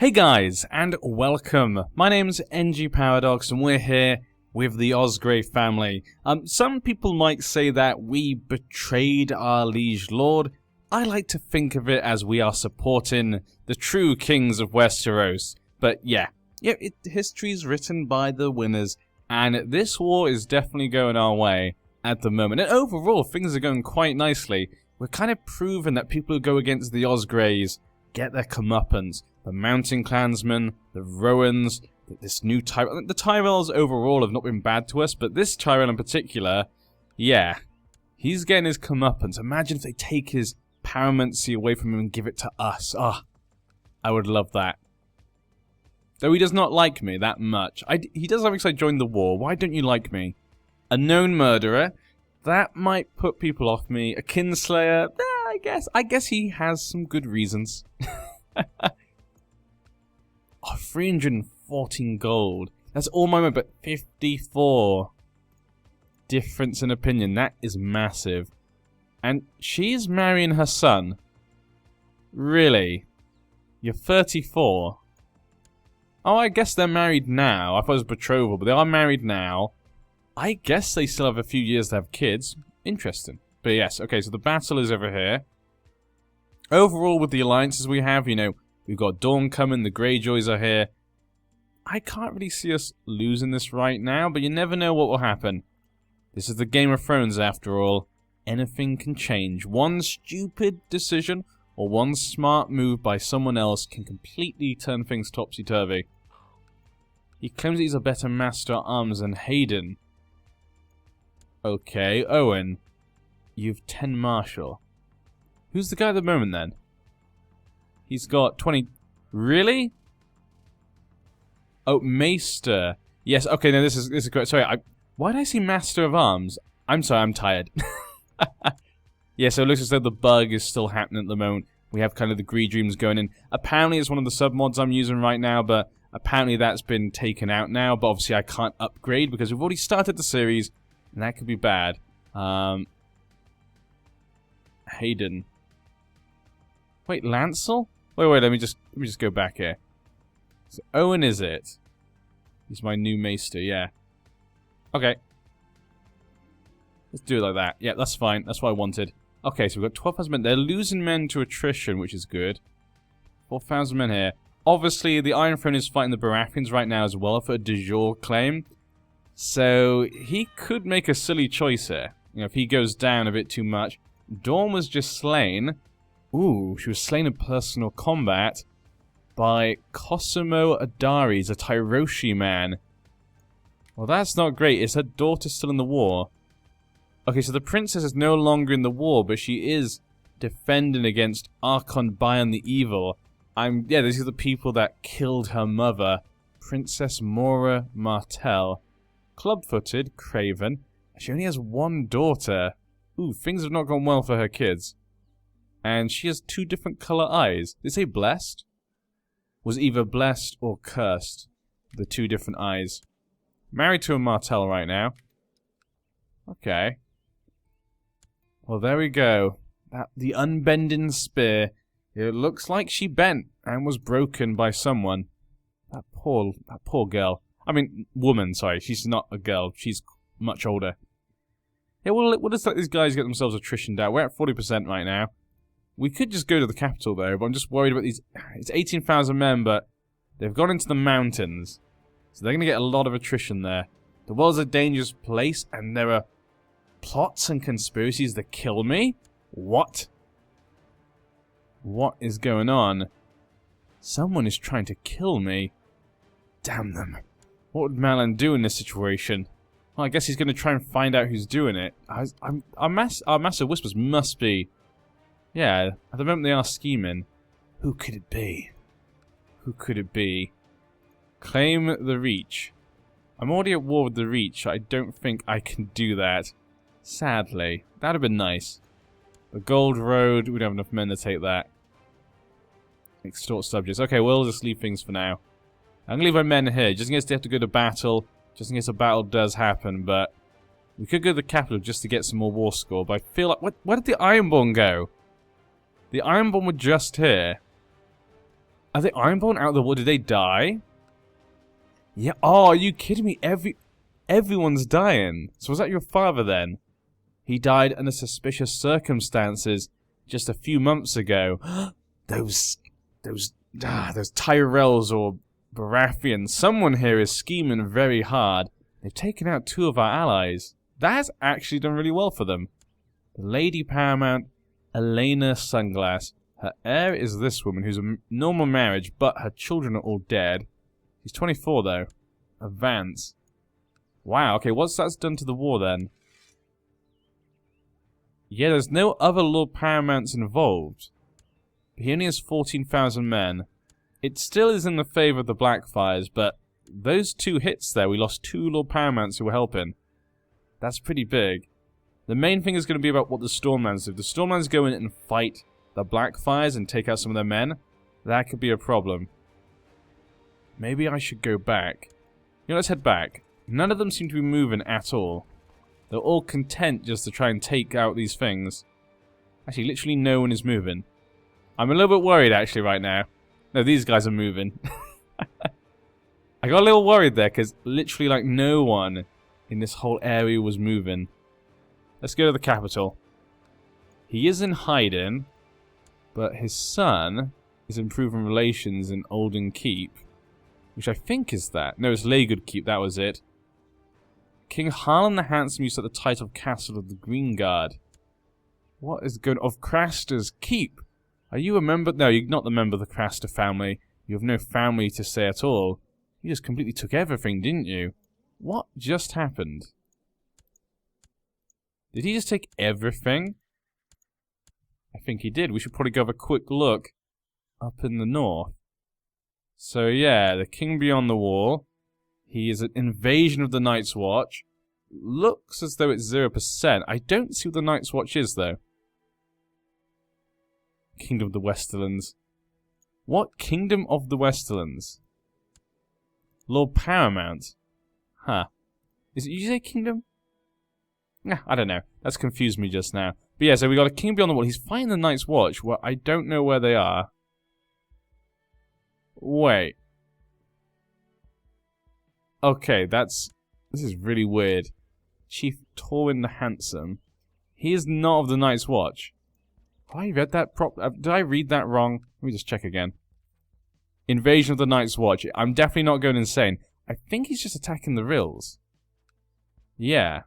Hey guys, and welcome. My name's NG Paradox, and we're here with the Osgrey family. Some people might say that we betrayed our liege lord. I like to think of it as we are supporting the true kings of Westeros. But yeah, history's written by the winners, and this war is definitely going our way at the moment. And overall, things are going quite nicely. We're kind of proving that people who go against the Osgreys get their comeuppance. The Mountain Clansmen, the Rowans, this new Tyrell. The Tyrells overall have not been bad to us, but this Tyrell in particular, yeah, he's getting his comeuppance. Imagine if they take his paramountcy away from him and give it to us. I would love that. Though he does not like me that much. He does like me because I joined the war. Why don't you like me? A known murderer. That might put people off me. A kinslayer. I guess he has some good reasons. 314 gold. That's all my money, but 54 difference in opinion. That is massive. And she's marrying her son. Really? You're 34. Oh, I guess they're married now. I thought it was betrothal, but they are married now. I guess they still have a few years to have kids. Interesting. But yes, okay, so the battle is over here. Overall, with the alliances we have, you know, we've got Dawn coming, the Greyjoys are here. I can't really see us losing this right now, but you never know what will happen. This is the Game of Thrones after all. Anything can change. One stupid decision or one smart move by someone else can completely turn things topsy-turvy. He claims that he's a better master at arms than Hayden. Okay, Owen. You've 10 martial. Who's the guy at the moment then? He's got 20... Really? Oh, Maester. Yes, okay, no, this is correct. Sorry, why did I see Master of Arms? I'm sorry, I'm tired. Yeah, so it looks as though the bug is still happening at the moment. We have kind of the Gree Dreams going in. Apparently it's one of the submods I'm using right now, but apparently that's been taken out now. But obviously I can't upgrade because we've already started the series, and that could be bad. Hayden. Wait, Lancel? Wait, let me just go back here. So Owen is it? He's my new maester, yeah. Okay. Let's do it like that. Yeah, that's fine. That's what I wanted. Okay, so we've got 12,000 men. They're losing men to attrition, which is good. 4,000 men here. Obviously, the Iron Throne is fighting the Baratheons right now as well for a de jure claim. So, he could make a silly choice here. You know, if he goes down a bit too much. Dawn was just slain. Ooh, she was slain in personal combat by Cosimo Adares, a Tyroshi man. Well, that's not great. Is her daughter still in the war? Okay, so the princess is no longer in the war, but she is defending against Archon Bion the Evil. Yeah, these are the people that killed her mother. Princess Mora Martell. Club-footed, craven. She only has one daughter. Ooh, things have not gone well for her kids. And she has 2 different color eyes. Did they say blessed? Was either blessed or cursed. The 2 different eyes. Married to a Martell right now. Okay. Well, there we go. The unbending spear. It looks like she bent and was broken by someone. That poor girl. I mean, woman, sorry. She's not a girl. She's much older. Yeah, well, we'll just let these guys get themselves attritioned out. We're at 40% right now. We could just go to the capital, though, but I'm just worried about these... It's 18,000 men, but they've gone into the mountains. So they're going to get a lot of attrition there. The world's a dangerous place, and there are plots and conspiracies that kill me? What? What is going on? Someone is trying to kill me. Damn them. What would Malin do in this situation? Well, I guess he's going to try and find out who's doing it. Our Master Whispers must be... Yeah, at the moment they are scheming. Who could it be? Who could it be? Claim the Reach. I'm already at war with the Reach. I don't think I can do that. Sadly. That'd have been nice. The Gold Road, we don't have enough men to take that. Extort subjects. Okay, we'll just leave things for now. I'm gonna leave my men here, just in case they have to go to battle. Just in case a battle does happen, but... We could go to the capital just to get some more war score, but I feel like... Where did the Ironborn go? The Ironborn were just here. Are they ironborn out of the war? Did they die? Yeah. Oh, are you kidding me? Everyone's dying. So was that your father then? He died under suspicious circumstances just a few months ago. those Tyrells or Baratheons. Someone here is scheming very hard. They've taken out 2 of our allies. That's actually done really well for them. The Lady Paramount, Elena Sunglass. Her heir is this woman who's a normal marriage, but her children are all dead. She's 24 though. Advance. Wow, okay, what's that's done to the war then? Yeah, there's no other Lord Paramounts involved. He only has 14,000 men. It still is in the favour of the Blackfires, but those 2 hits there, we lost 2 Lord Paramounts who were helping. That's pretty big. The main thing is going to be about what the Stormlands do. If the Stormlands go in and fight the Blackfires and take out some of their men, that could be a problem. Maybe I should go back. You know, let's head back. None of them seem to be moving at all. They're all content just to try and take out these things. Actually, literally no one is moving. I'm a little bit worried actually right now. No, these guys are moving. I got a little worried there because literally like no one in this whole area was moving. Let's go to the capital. He is in hiding, but his son is improving relations in Olden Keep, which I think is that. No, it's Laygood Keep, that was it. King Harlan the Handsome used to the title of Castle of the Green Guard. What is going on? Of Craster's Keep? Are you a member? No, you're not the member of the Craster family. You have no family to say at all. You just completely took everything, didn't you? What just happened? Did he just take everything? I think he did. We should probably go have a quick look up in the north. So yeah, the King Beyond the Wall. He is an invasion of the Night's Watch. Looks as though it's 0%. I don't see what the Night's Watch is, though. Kingdom of the Westerlands. What Kingdom of the Westerlands? Lord Paramount. Huh. Is it you say Kingdom? Nah, I don't know. That's confused me just now. But yeah, so we got a King Beyond the Wall. He's fighting the Night's Watch. Well, I don't know where they are. Wait. Okay, this is really weird. Chief Torwin the Handsome. He is not of the Night's Watch. Have I read that did I read that wrong? Let me just check again. Invasion of the Night's Watch. I'm definitely not going insane. I think he's just attacking the Rills. Yeah.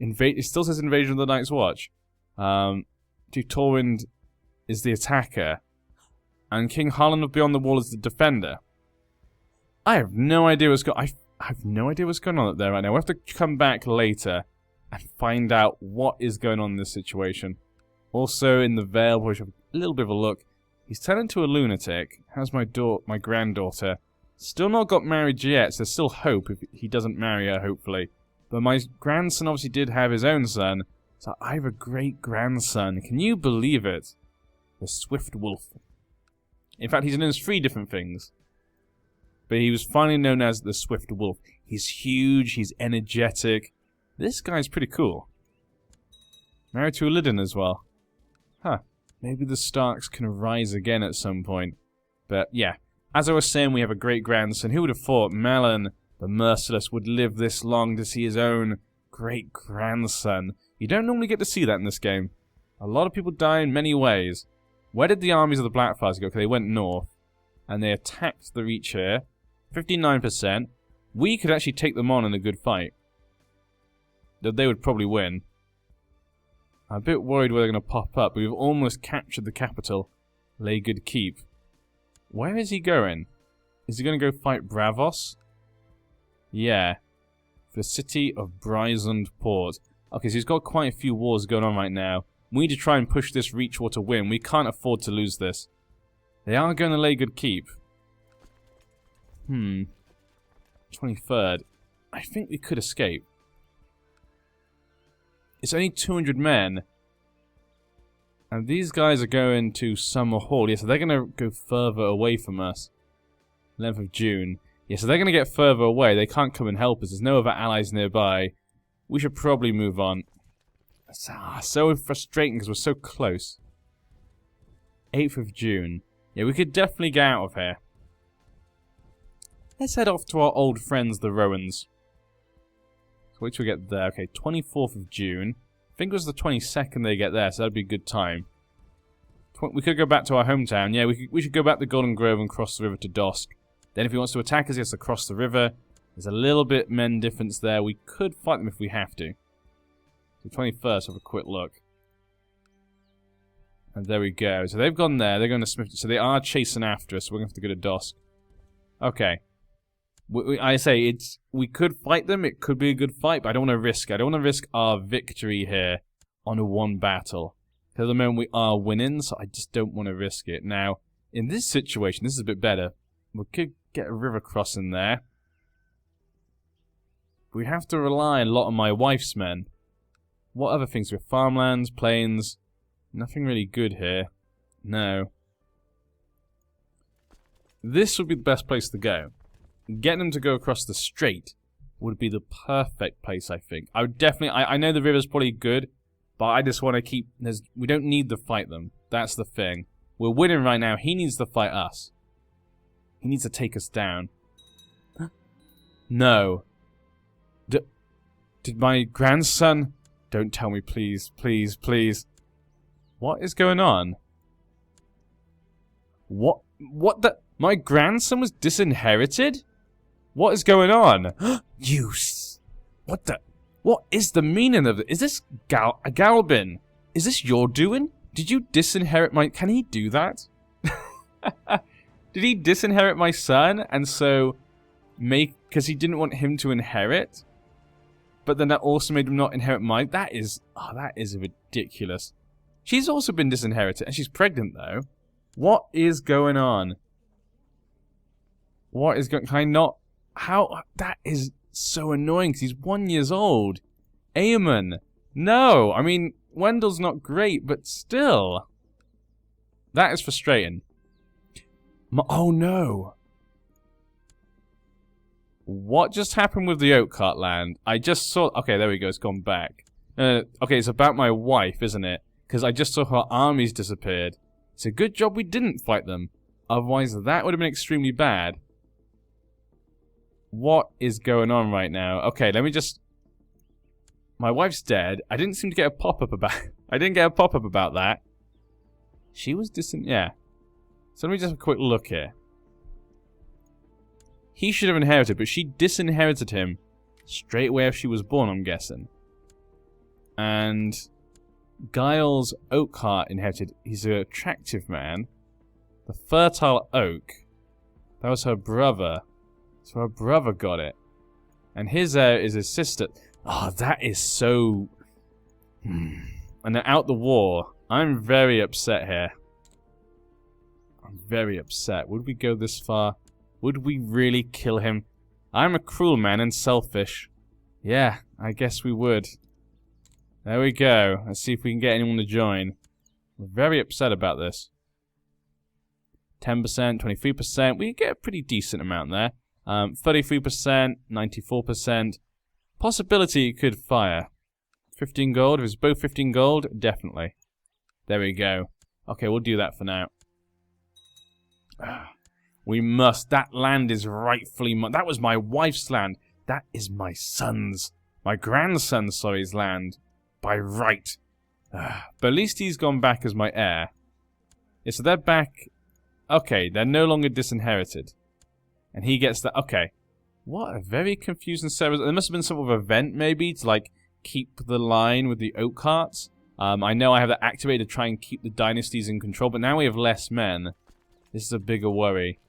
It still says Invasion of the Night's Watch. Chief Torwind is the attacker. And King Harlan of Beyond the Wall is the defender. I have no idea what's going on. I have no idea what's going on up there right now. We'll have to come back later and find out what is going on in this situation. Also, in the Vale, we should have a little bit of a look. He's turned into a lunatic. How's my granddaughter? Still not got married yet, so there's still hope if he doesn't marry her, hopefully. But my grandson obviously did have his own son, so I have a great-grandson. Can you believe it? The Swift Wolf. In fact, he's known as 3 different things. But he was finally known as the Swift Wolf. He's huge, he's energetic. This guy's pretty cool. Married to a Lydon as well. Huh. Maybe the Starks can rise again at some point. But yeah, as I was saying, we have a great-grandson. Who would have thought Malon, the Merciless, would live this long to see his own great-grandson? You don't normally get to see that in this game. A lot of people die in many ways. Where did the armies of the Blackfires go? Okay, they went north. And they attacked the Reach here. 59%. We could actually take them on in a good fight. They would probably win. I'm a bit worried where they're going to pop up, but we've almost captured the capital. Laygood Keep. Where is he going? Is he going to go fight Bravos? Yeah. For the city of Bryzond Port. Okay, so he's got quite a few wars going on right now. We need to try and push this Reach War to win. We can't afford to lose this. They are going to Laygood Keep. 23rd. I think we could escape. It's only 200 men. And these guys are going to Summer Hall. Yeah, so they're going to go further away from us. 11th of June. Yeah, so they're going to get further away. They can't come and help us. There's no other allies nearby. We should probably move on. It's so frustrating because we're so close. 8th of June. Yeah, we could definitely get out of here. Let's head off to our old friends, the Rowans. So wait till we get there. Okay, 24th of June. I think it was the 22nd they get there, so that'd be a good time. We could go back to our hometown. Yeah, we should go back to Golden Grove and cross the river to Dosk. Then if he wants to attack us, he has to cross the river. There's a little bit men difference there. We could fight them if we have to. So 21st, have a quick look. And there we go. So they've gone there. They're going to Smith. So they are chasing after us. So we're going to have to go to Dosk. Okay. I say we could fight them. It could be a good fight, but I don't want to risk it. I don't want to risk our victory here on a one battle. Because at the moment we are winning, so I just don't want to risk it. Now, in this situation, this is a bit better. We could get a river crossing there. We have to rely a lot on my wife's men. What other things? We have farmlands, plains. Nothing really good here. No. This would be the best place to go. Getting them to go across the strait would be the perfect place, I think. I would definitely... I know the river's probably good, but I just want to keep... we don't need to fight them. That's the thing. We're winning right now. He needs to fight us. He needs to take us down. No. Did my grandson... Don't tell me, please, please, please. What is going on? What the... My grandson was disinherited? What is going on? What the... What is the meaning of it? Is this Galbin? Is this your doing? Did you disinherit my... Can he do that? Did he disinherit my son and so make... Because he didn't want him to inherit? But then that also made him not inherit mine? That is... Oh, that is ridiculous. She's also been disinherited, and she's pregnant, though. What is going on? What is going... Can I not... How... That is so annoying, because he's 1 year old. Aemon. No! I mean, Wendell's not great, but still. That is frustrating. Oh, no. What just happened with the oak cart land? I just saw... Okay, there we go. It's gone back. Okay, it's about my wife, isn't it? Because I just saw her armies disappeared. It's a good job we didn't fight them. Otherwise, that would have been extremely bad. What is going on right now? Okay, let me just... My wife's dead. I didn't seem to get a pop-up about... I didn't get a pop-up about that. She was Yeah. So let me just have a quick look here. He should have inherited, but she disinherited him straight away if she was born, I'm guessing. And Giles Oakhart inherited. He's an attractive man. The fertile oak. That was her brother. So her brother got it. And his heir is his sister. Oh, that is so... And they're out the war. I'm very upset here. I'm very upset. Would we go this far? Would we really kill him? I'm a cruel man and selfish. Yeah, I guess we would. There we go. Let's see if we can get anyone to join. We're very upset about this. 10%, 23%. We get a pretty decent amount there. 33%, 94%. Possibility it could fire. 15 gold. If it's both 15 gold, definitely. There we go. Okay, we'll do that for now. We must. That land is rightfully mine. That was my wife's land. That is my son's. My grandson's, sorry's land. By right. But at least he's gone back as my heir. Yeah, so they're back. Okay, they're no longer disinherited. And he gets that. Okay. What a very confusing service. There must have been some sort of event, maybe, to, like, keep the line with the oak carts. I know I have that activated to try and keep the dynasties in control, but now we have less men. This is a bigger worry.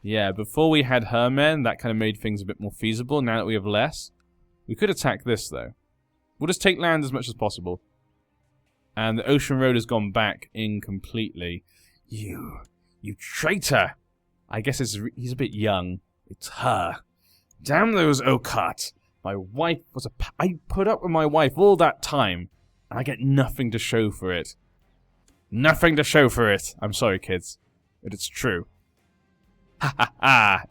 Yeah, before we had her men, that kind of made things a bit more feasible. Now that we have less, we could attack this, though. We'll just take land as much as possible. And the ocean road has gone back in completely. You traitor! I guess he's a bit young. It's her. Damn those Okat! My wife was I put up with my wife all that time, and I get nothing to show for it. Nothing to show for it. I'm sorry, kids, but it's true. Ha ha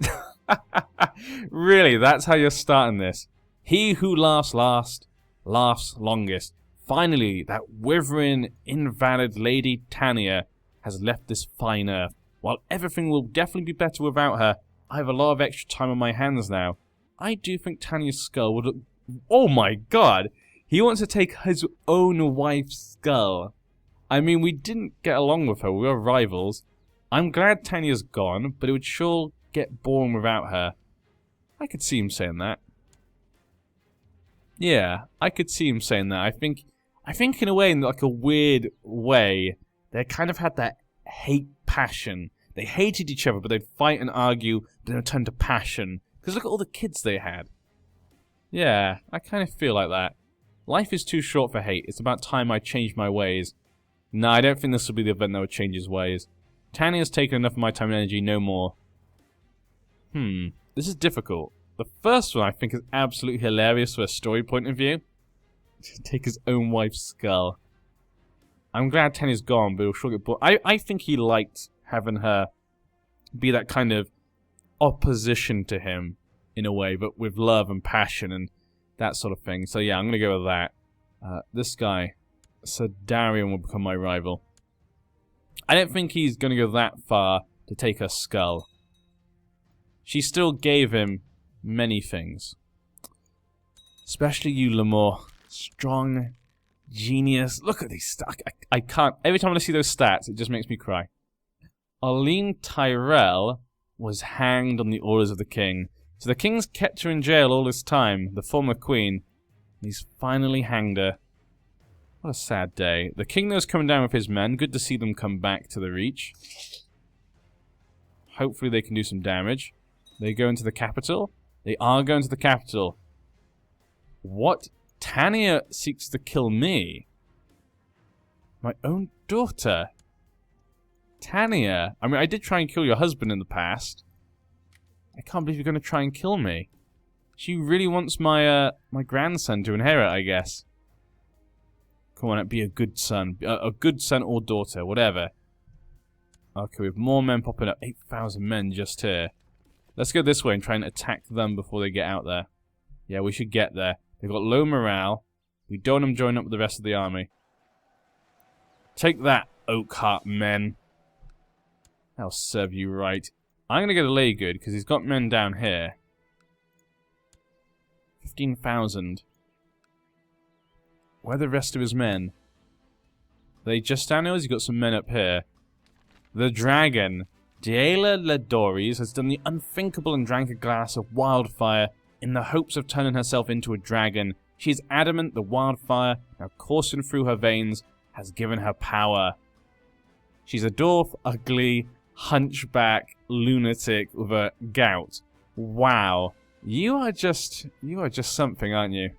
ha! Really, that's how you're starting this? He who laughs last, laughs longest. Finally, that withering, invalid Lady Tanya has left this fine earth. While everything will definitely be better without her, I have a lot of extra time on my hands now. I do think Tanya's skull would look... Oh my god! He wants to take his own wife's skull. I mean, we didn't get along with her. We were rivals. I'm glad Tanya's gone, but it would sure get boring without her. I could see him saying that. Yeah, I could see him saying that. I think in a way, in like a weird way, they kind of had that hate passion. They hated each other, but they'd fight and argue, but then it'd turn to passion. Because look at all the kids they had. Yeah, I kind of feel like that. Life is too short for hate. It's about time I changed my ways. No, I don't think this will be the event that would change his ways. Tanya's taken enough of my time and energy, no more. This is difficult. The first one I think is absolutely hilarious from a story point of view. Take his own wife's skull. I'm glad Tanya's gone, but it'll sure get bored. I think he liked having her be that kind of opposition to him, in a way, but with love and passion and that sort of thing. So yeah, I'm going to go with that. This guy, Sir Darian, will become my rival. I don't think he's going to go that far to take her skull. She still gave him many things. Especially you, Lamore. Strong, genius. Look at these stats. I can't. Every time I see those stats, it just makes me cry. Arlene Tyrell was hanged on the orders of the king. So the king's kept her in jail all this time, the former queen. He's finally hanged her. What a sad day. The king knows coming down with his men. Good to see them come back to the Reach. Hopefully they can do some damage. They go into the capital. They are going to the capital. What? Tanya seeks to kill me? My own daughter? Tanya? I mean, I did try and kill your husband in the past. I can't believe you're going to try and kill me. She really wants my my grandson to inherit, I guess. Come on, be a good son. A good son or daughter, whatever. Okay, we have more men popping up. 8,000 men just here. Let's go this way and try and attack them before they get out there. Yeah, we should get there. They've got low morale. We don't want them joining up with the rest of the army. Take that, Oakheart men. That'll serve you right. I'm going to go to Laygood because he's got men down here. 15,000. Where are the rest of his men? Are they just down here? He's got some men up here. The dragon. Diela Ledoris has done the unthinkable and drank a glass of wildfire in the hopes of turning herself into a dragon. She is adamant the wildfire, now coursing through her veins, has given her power. She's a dwarf, ugly, hunchback, lunatic with a gout. Wow. You are just something, aren't you?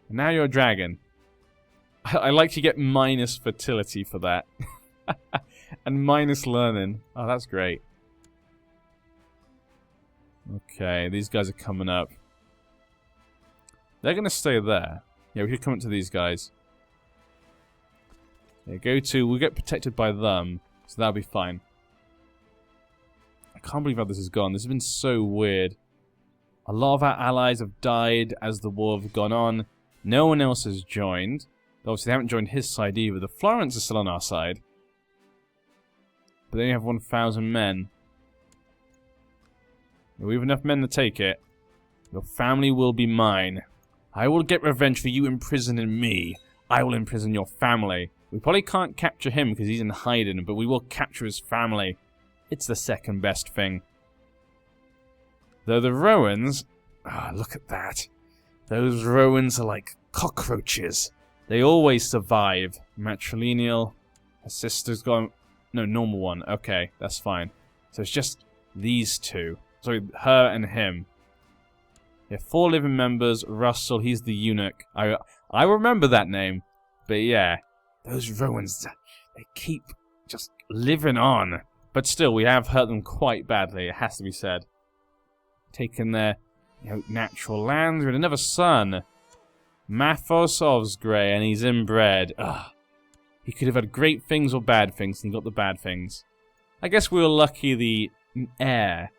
Now you're a dragon. I like you get minus fertility for that. And minus learning. Oh, that's great. Okay, these guys are coming up. They're going to stay there. Yeah, we could come up to these guys. Yeah, we'll get protected by them, so that'll be fine. I can't believe how this has gone. This has been so weird. A lot of our allies have died as the war has gone on. No one else has joined. Obviously, they haven't joined his side either. The Florence is still on our side. But they only have 1,000 men. We have enough men to take it. Your family will be mine. I will get revenge for you imprisoning me. I will imprison your family. We probably can't capture him because he's in hiding, but we will capture his family. It's the second best thing. Though the Rowans... Ah, look at that. Those Rowans are like cockroaches. They always survive. Matrilineal. Her sister's gone... No, normal one. Okay, that's fine. So it's just these two. Sorry, her and him. Yeah, 4 living members. Russell, he's the eunuch. I remember that name. But yeah, those Rowans, they keep just living on. But still, we have hurt them quite badly, it has to be said. Taken their natural lands with another son. Mathos Osgrey, and he's inbred. Ugh. He could have had great things or bad things, and got the bad things. I guess we were lucky the heir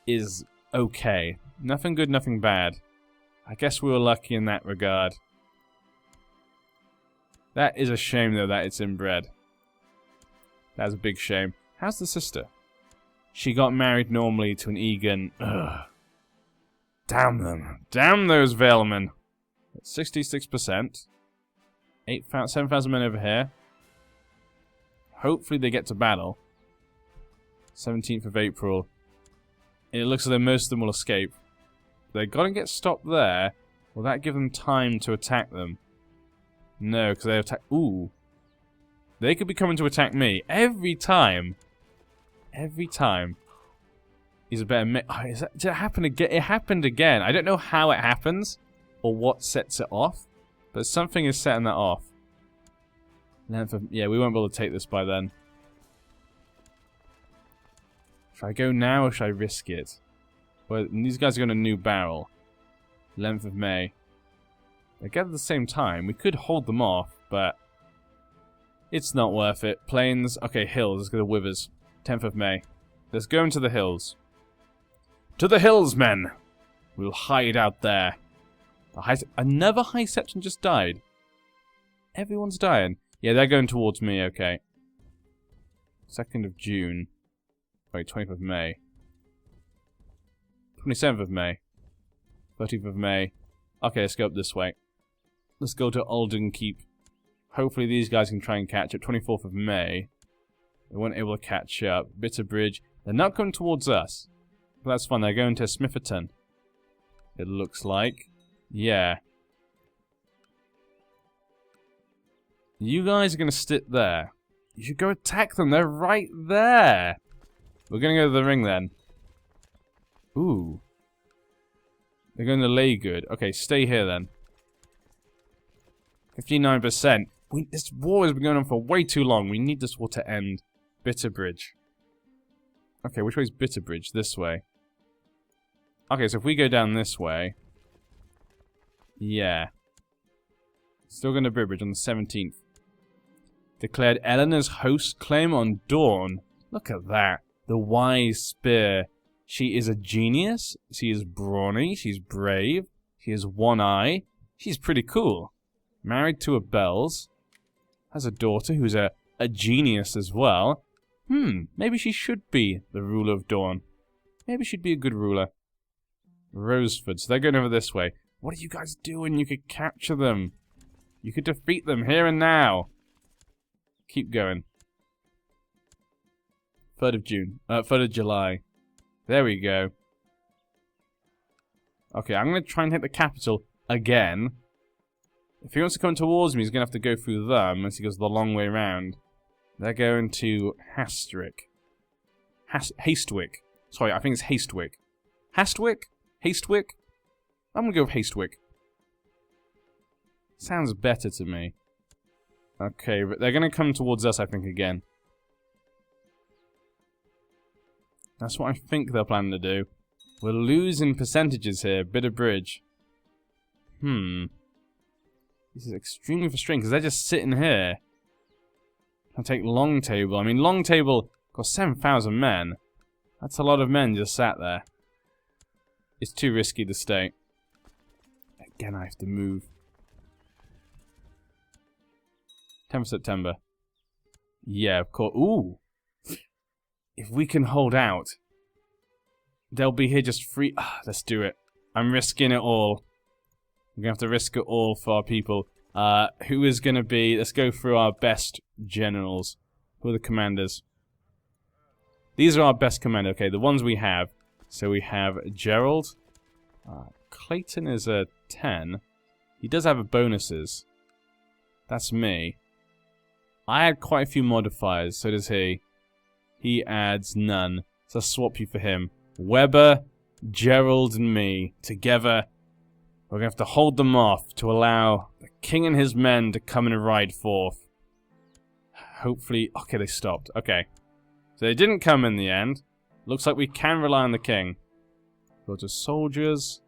is okay. Nothing good, nothing bad. I guess we were lucky in that regard. That is a shame, though, that it's inbred. That's a big shame. How's the sister? She got married normally to an Egan. Ugh. Damn them. Damn those Valemen. 66%. 7,000 men over here. Hopefully they get to battle. 17th of April. It looks as though most of them will escape. They're gonna get stopped there. Will that give them time to attack them? No, because they attack. Ooh. They could be coming to attack me. Every time. Every time. He's a better did it happen again? It happened again. I don't know how it happens. Or what sets it off. But something is setting that off. Yeah, we won't be able to take this by then. Should I go now or should I risk it? Well, these guys are going to new barrel. 11th of May. They get at the same time. We could hold them off, but it's not worth it. Plains. Okay, hills. Let's go to Withers. 10th of May. Let's go into the hills. To the hills, men! We'll hide out there. Another High Septon just died. Everyone's dying. Yeah, they're going towards me, okay. 2nd of June. Wait, 20th of May. 27th of May. 30th of May. Okay, let's go up this way. Let's go to Alden Keep. Hopefully these guys can try and catch up. 24th of May. They weren't able to catch up. Bitter Bridge. They're not coming towards us. But that's fine. They're going to Smitherton. It looks like. Yeah. You guys are going to sit there. You should go attack them. They're right there. We're going to go to the ring then. Ooh. They're going to lay good. Okay, stay here then. 59%. This war has been going on for way too long. We need this war to end. Bitter Bridge. Okay, which way is Bitter Bridge? This way. Okay, so if we go down this way... Yeah. Still going to Bitter Bridge on the 17th. Declared Eleanor's host claim on Dawn. Look at that. The wise spear. She is a genius. She is brawny. She's brave. She has one eye. She's pretty cool. Married to a Bells. Has a daughter who's a genius as well. Maybe she should be the ruler of Dawn. Maybe she'd be a good ruler. Roseford. So they're going over this way. What are you guys doing? You could capture them. You could defeat them here and now. Keep going. 3rd of June. 3rd of July. There we go. Okay, I'm going to try and hit the capital again. If he wants to come towards me, he's going to have to go through them, unless he goes the long way round. They're going to Hastwick. Hastwick. Sorry, I think it's Hastwick. Hastwick? Hastwick? I'm going to go with Hastwick. Sounds better to me. Okay, but they're going to come towards us, I think, again. That's what I think they're planning to do. We're losing percentages here. Bitter Bridge. This is extremely frustrating, because they're just sitting here. I'll take Long Table. I mean, Long Table got 7,000 men. That's a lot of men just sat there. It's too risky to stay. Again, I have to move. 10th of September. Yeah, of course. Ooh! If we can hold out, they'll be here just free. Let's do it. I'm risking it all. We're going to have to risk it all for our people. Who is going to be... Let's go through our best generals. Who are the commanders? These are our best commanders. Okay, the ones we have. So we have Gerald. Clayton is a 10. He does have bonuses. That's me. I had quite a few modifiers. So does he. He adds none. So I'll swap you for him. Weber, Gerald, and me. Together, we're going to have to hold them off to allow the king and his men to come and ride forth. Hopefully... Okay, they stopped. Okay. So they didn't come in the end. Looks like we can rely on the king. Go to soldiers.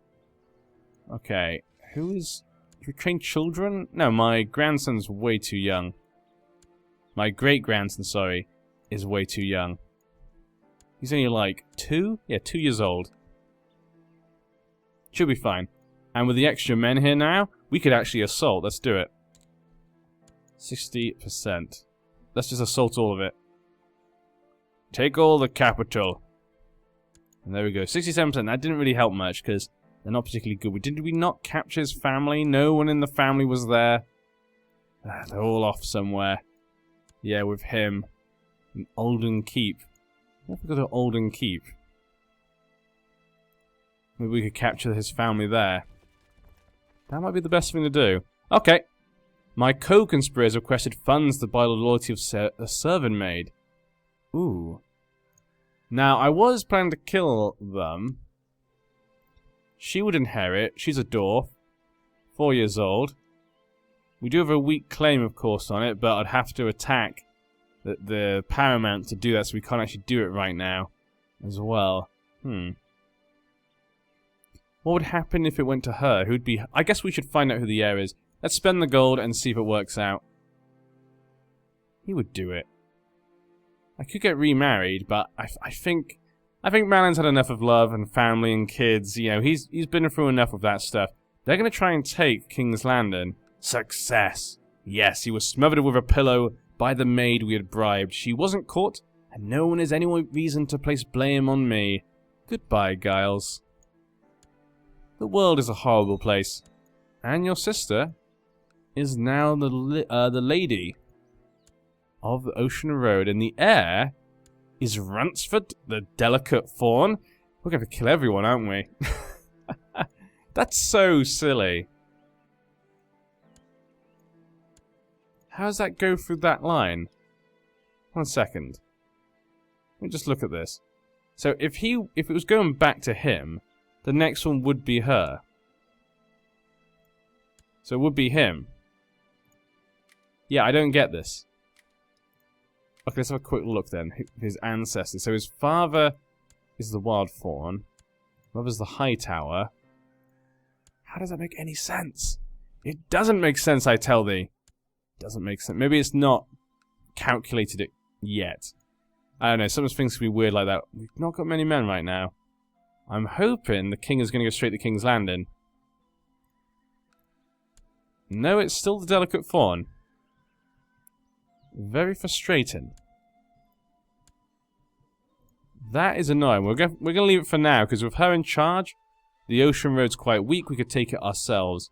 Okay. Who is... Do we train children? No, my grandson's way too young. My great-grandson, sorry, is way too young. He's only like 2? Yeah, 2 years old. Should be fine. And with the extra men here now, we could actually assault. Let's do it. 60%. Let's just assault all of it. Take all the capital. And there we go. 67%. That didn't really help much, because they're not particularly good. Did we not capture his family? No one in the family was there. They're all off somewhere. Yeah, with him. In Olden Keep. What if we go to Olden Keep? Maybe we could capture his family there. That might be the best thing to do. Okay. My co-conspirators requested funds to buy the loyalty of a servant maid. Ooh. Now, I was planning to kill them. She would inherit. She's a dwarf. 4 years old. We do have a weak claim, of course, on it, but I'd have to attack the paramount to do that, so we can't actually do it right now as well. What would happen if it went to her? Who'd be... I guess we should find out who the heir is. Let's spend the gold and see if it works out. He would do it. I could get remarried, but I think Malin's had enough of love and family and kids. You know, he's been through enough of that stuff. They're going to try and take King's Landing. Success. Yes, he was smothered with a pillow by the maid we had bribed. She wasn't caught, and no one has any reason to place blame on me. Goodbye, Giles. The world is a horrible place. And your sister is now the lady of the Ocean Road, and the heir is Ransford, the delicate fawn. We're going to kill everyone, aren't we? That's so silly. How does that go through that line? 1 second. Let me just look at this. So if it was going back to him, the next one would be her. So it would be him. Yeah, I don't get this. Okay, let's have a quick look then. His ancestors. So his father is the Wild Fawn. Mother's the High Tower. How does that make any sense? It doesn't make sense, I tell thee. Doesn't make sense. Maybe it's not calculated it yet. I don't know, some things can be weird like that. We've not got many men right now. I'm hoping the king is going to go straight to King's Landing. No, it's still the delicate fawn. Very frustrating. That is annoying. We're going to leave it for now, because with her in charge, the Ocean Road's quite weak. We could take it ourselves.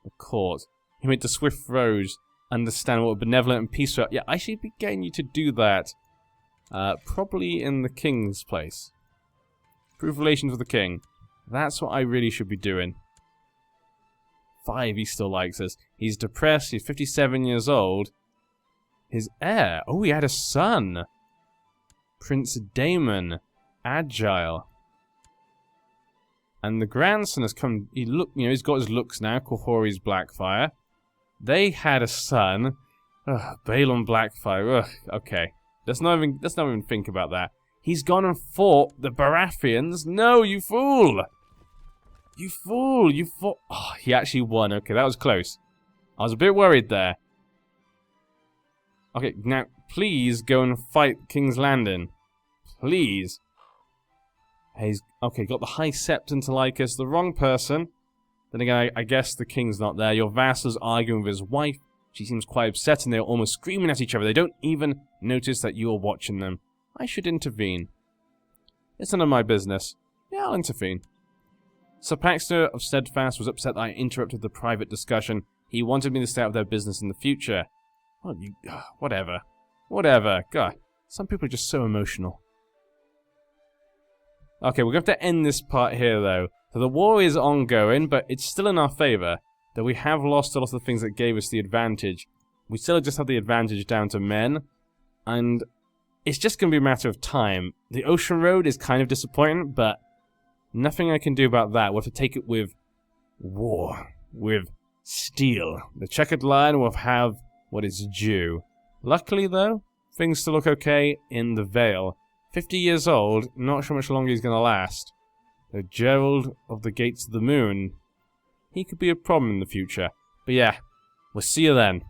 The court. He made the Swift Rose understand what a benevolent and peaceful... Yeah, I should be getting you to do that. Probably in the king's place. Improve relations with the king. That's what I really should be doing. 5, he still likes us. He's depressed. He's 57 years old. His heir. Oh, he had a son. Prince Damon. Agile. And the grandson has come... he's got his looks now. Kohori's Blackfire. They had a son. Ugh, Balon Blackfire. Ugh, okay. Let's not even think about that. He's gone and fought the Baratheons. No, you fool! You fool! You fought... Oh, he actually won. Okay, that was close. I was a bit worried there. Okay, now, please go and fight King's Landing. Please. He's... Okay, got the High Septon to like us. The wrong person. Then again, I guess the king's not there. Your vassal's arguing with his wife. She seems quite upset and they're almost screaming at each other. They don't even notice that you're watching them. I should intervene. It's none of my business. Yeah, I'll intervene. Sir Paxter of Steadfast was upset that I interrupted the private discussion. He wanted me to stay out of their business in the future. Well, whatever. Whatever. God, some people are just so emotional. Okay, we're going to have to end this part here, though. So the war is ongoing, but it's still in our favour. Though we have lost a lot of the things that gave us the advantage. We still just have the advantage down to men. And it's just going to be a matter of time. The Ocean Road is kind of disappointing, but nothing I can do about that. We'll have to take it with war. With steel. The checkered line will have what is due. Luckily, though, things still look okay in the Vale. 50 years old, not sure how much longer he's going to last. Though Gerald of the Gates of the Moon, he could be a problem in the future. But yeah, we'll see you then.